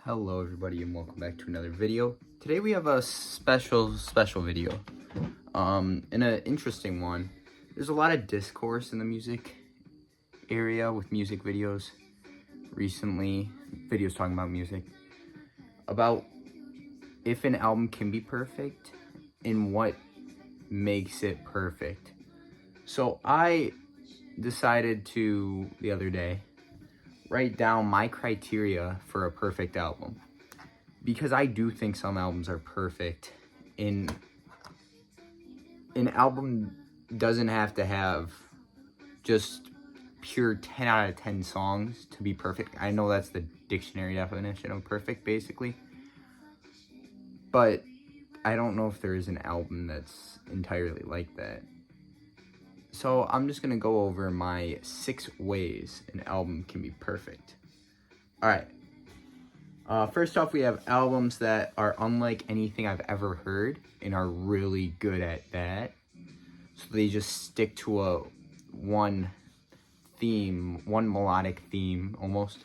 Hello everybody and welcome back to another video. Today we have a special video. And an interesting one. There's a lot of discourse in the music area with music videos recently, videos talking about music, about if an album can be perfect and what makes it perfect. So I decided to, the other day, write down my criteria for a perfect album. Because I do think some albums are perfect. An album doesn't have to have just pure 10 out of 10 songs to be perfect. I know that's the dictionary definition of perfect, basically. But I don't know if there is an album that's entirely like that. So I'm just going to go over my 6 ways an album can be perfect. Alright. First off, we have albums that are unlike anything I've ever heard and are really good at that. So they just stick to one theme, one melodic theme almost,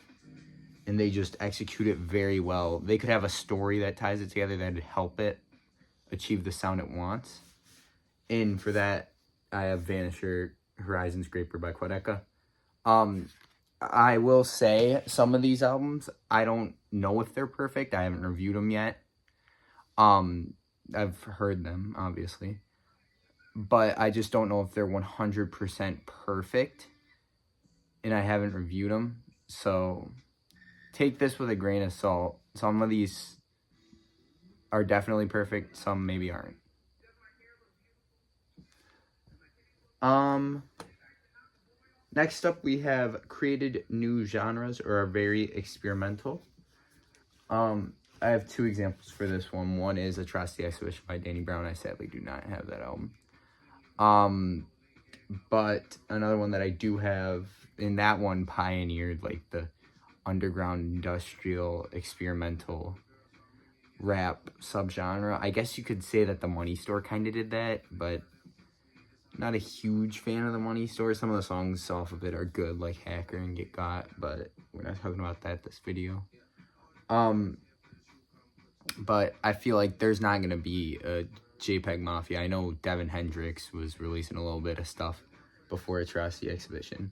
and they just execute it very well. They could have a story that ties it together that'd help it achieve the sound it wants. And for that, I have Vanisher, Horizon Scraper by Quedeca. I will say some of these albums, I don't know if they're perfect. I haven't reviewed them yet. I've heard them, obviously. But I just don't know if they're 100% perfect. And I haven't reviewed them. So take this with a grain of salt. Some of these are definitely perfect. Some maybe aren't. Next up, we have created new genres or are very experimental. I have 2 examples for this one. One is Atrocity Exhibition by Danny Brown. I sadly do not have that album. But another one that I do have, and that one pioneered like the underground industrial experimental rap subgenre. I guess you could say that the Money Store kind of did that, but not a huge fan of the Money Store. Some of the songs off of it are good, like Hacker and Get Got, but we're not talking about that this video. But I feel like there's not going to be a JPEG Mafia. I know Devin Hendrix was releasing a little bit of stuff before Atrocity Exhibition,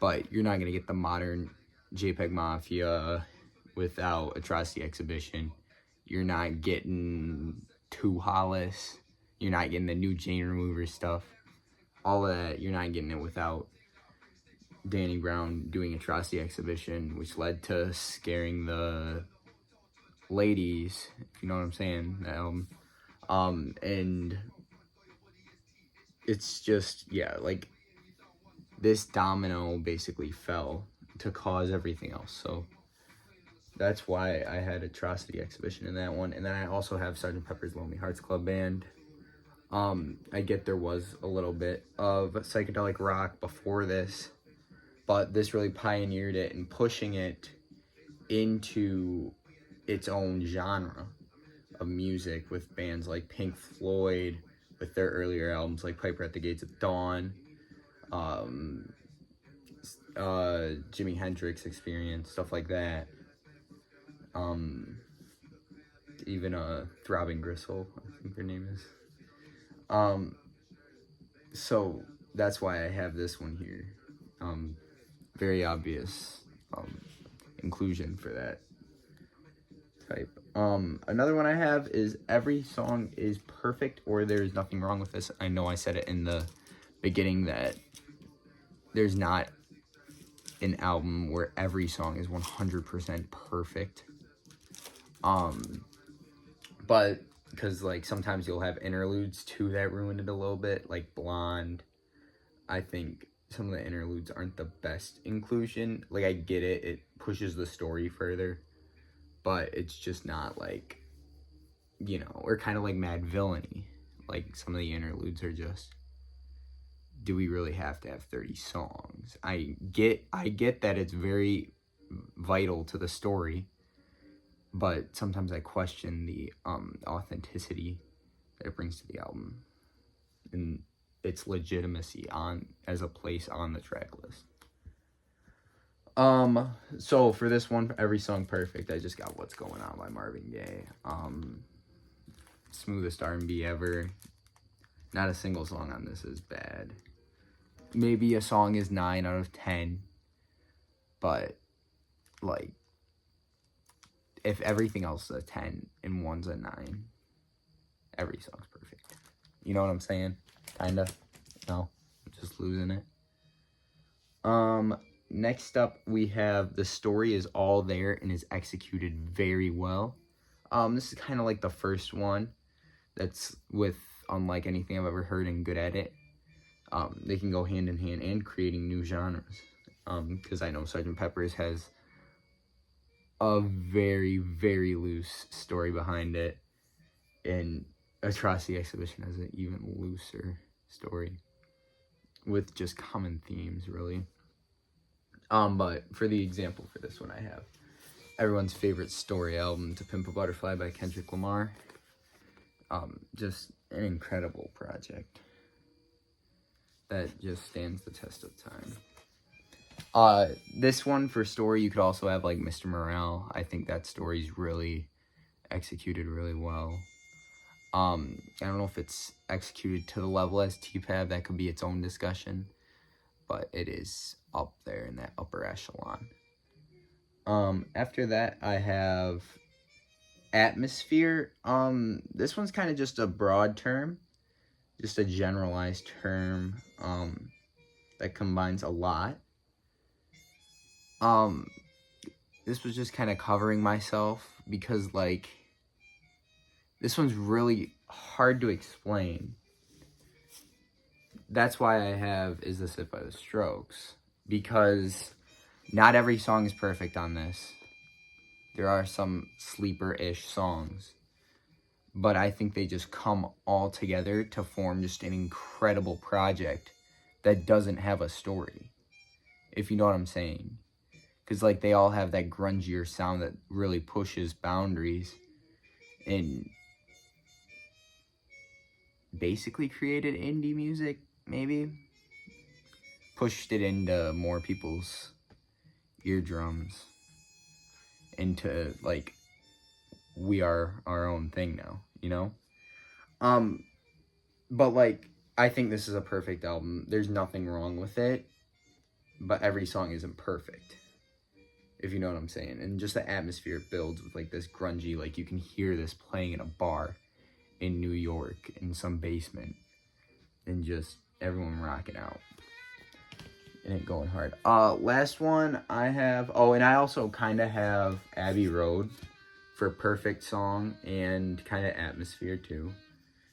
but you're not going to get the modern JPEG Mafia without Atrocity Exhibition. You're not getting Two Hollis. You're not getting the new Jane Remover stuff. All of that, you're not getting it without Danny Brown doing Atrocity Exhibition, which led to Scaring the Ladies, if you know what I'm saying, that album. And it's just, yeah, like, this domino basically fell to cause everything else. So that's why I had Atrocity Exhibition in that one. And then I also have Sgt. Pepper's Lonely Hearts Club Band. I get there was a little bit of psychedelic rock before this, but this really pioneered it and pushing it into its own genre of music with bands like Pink Floyd, with their earlier albums like Piper at the Gates of Dawn, Jimi Hendrix Experience, stuff like that. Even Throbbing Gristle, I think her name is. So that's why I have this one here. Very obvious inclusion for that type. Another one I have is every song is perfect or there's nothing wrong with this. I know I said it in the beginning that there's not an album where every song is 100% perfect. But because like sometimes you'll have interludes too that ruin it a little bit, like Blonde. I think some of the interludes aren't the best inclusion. Like, I get it, it pushes the story further, but it's just not like, you know, or kind of like Mad Villainy. Like, some of the interludes are just, do we really have to have 30 songs? I get that it's very vital to the story, but sometimes I question the authenticity that it brings to the album and its legitimacy on as a place on the track list. So for this one, Every Song Perfect, I just got What's Going On by Marvin Gaye. Smoothest R&B ever. Not a single song on this is bad. Maybe a song is 9 out of 10, but like if everything else is a 10 and one's a 9, every song's perfect. You know what I'm saying? Kinda. No, I'm just losing it. Next up we have The Story Is All There and is executed very well. This is kind of like the first one that's with unlike anything I've ever heard and good at it. They can go hand in hand and creating new genres. Because I know Sgt. Pepper's has a very, very loose story behind it, and Atrocity Exhibition has an even looser story with just common themes, really. But for the example for this one, I have everyone's favorite story album, To Pimp a Butterfly by Kendrick Lamar. Just an incredible project that just stands the test of time. This one for story, you could also have like Mr. Morale. I think that story's really executed really well. I don't know if it's executed to the level as T-Pab. That could be its own discussion, but it is up there in that upper echelon. After that, I have Atmosphere. This one's kind of just a broad term, just a generalized term, that combines a lot. This was just kind of covering myself because, like, this one's really hard to explain. That's why I have Is This It by The Strokes, because not every song is perfect on this. There are some sleeper-ish songs, but I think they just come all together to form just an incredible project that doesn't have a story, if you know what I'm saying. Because, like, they all have that grungier sound that really pushes boundaries and basically created indie music, maybe. Pushed it into more people's eardrums. Into, like, we are our own thing now, you know? But, like, I think this is a perfect album. There's nothing wrong with it, but every song isn't perfect, if you know what I'm saying. And just the atmosphere builds with, like, this grungy, like, you can hear this playing in a bar in New York in some basement, and just everyone rocking out and it going hard. Last one I have, and I also kind of have Abbey Road for perfect song and kind of atmosphere too,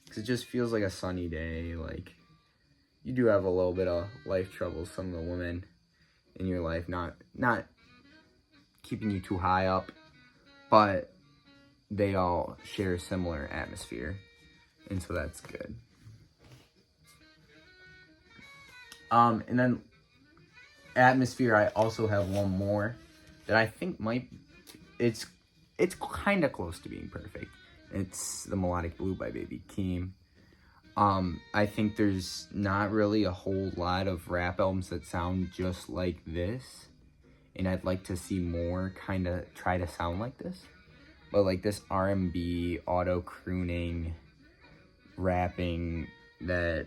because it just feels like a sunny day. Like, you do have a little bit of life troubles, some of the women in your life not keeping you too high up, but they all share a similar atmosphere, and so that's good. And then atmosphere, I also have one more that I think it's kind of close to being perfect. It's The Melodic Blue by Baby Keem. I think there's not really a whole lot of rap albums that sound just like this, and I'd like to see more kind of try to sound like this. But like this R&B, auto-crooning, rapping, that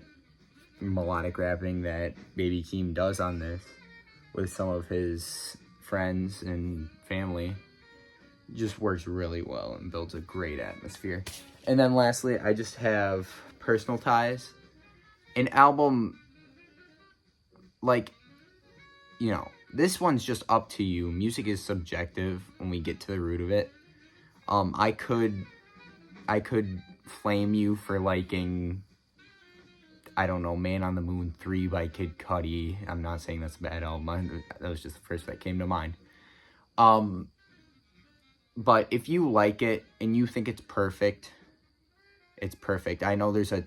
melodic rapping that Baby Keem does on this with some of his friends and family just works really well and builds a great atmosphere. And then lastly, I just have Personal Ties. An album, like, you know, this one's just up to you. Music is subjective when we get to the root of it. I could flame you for liking, I don't know, Man on the Moon 3 by Kid Cudi. I'm not saying that's a bad album. That was just the first that came to mind. But if you like it and you think it's perfect, it's perfect. I know there's a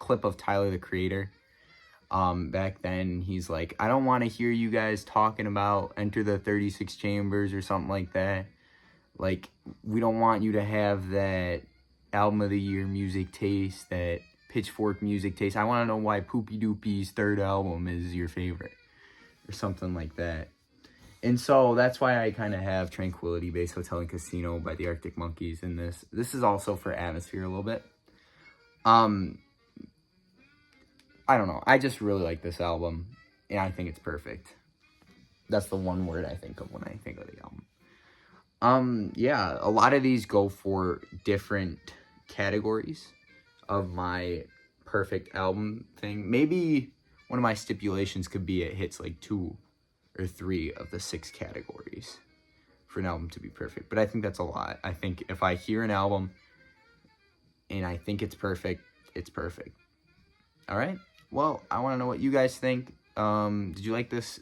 clip of Tyler, the Creator. Back then, he's like, I don't want to hear you guys talking about Enter the 36 Chambers or something like that. Like, we don't want you to have that album of the year music taste, that Pitchfork music taste. I want to know why Poopy Doopy's third album is your favorite, or something like that. And so that's why I kind of have Tranquility Base Hotel and Casino by the Arctic Monkeys in this. This is also for atmosphere a little bit. I don't know. I just really like this album, and I think it's perfect. That's the one word I think of when I think of the album. Yeah, a lot of these go for different categories of my perfect album thing. Maybe one of my stipulations could be it hits like 2 or 3 of the 6 categories for an album to be perfect. But I think that's a lot. I think if I hear an album and I think it's perfect, it's perfect. All right. Well, I want to know what you guys think. Did you like this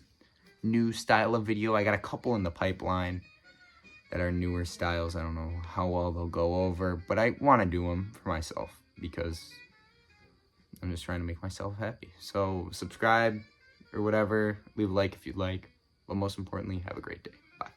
new style of video? I got a couple in the pipeline that are newer styles. I don't know how well they'll go over, but I want to do them for myself because I'm just trying to make myself happy. So subscribe or whatever. Leave a like if you'd like. But most importantly, have a great day. Bye.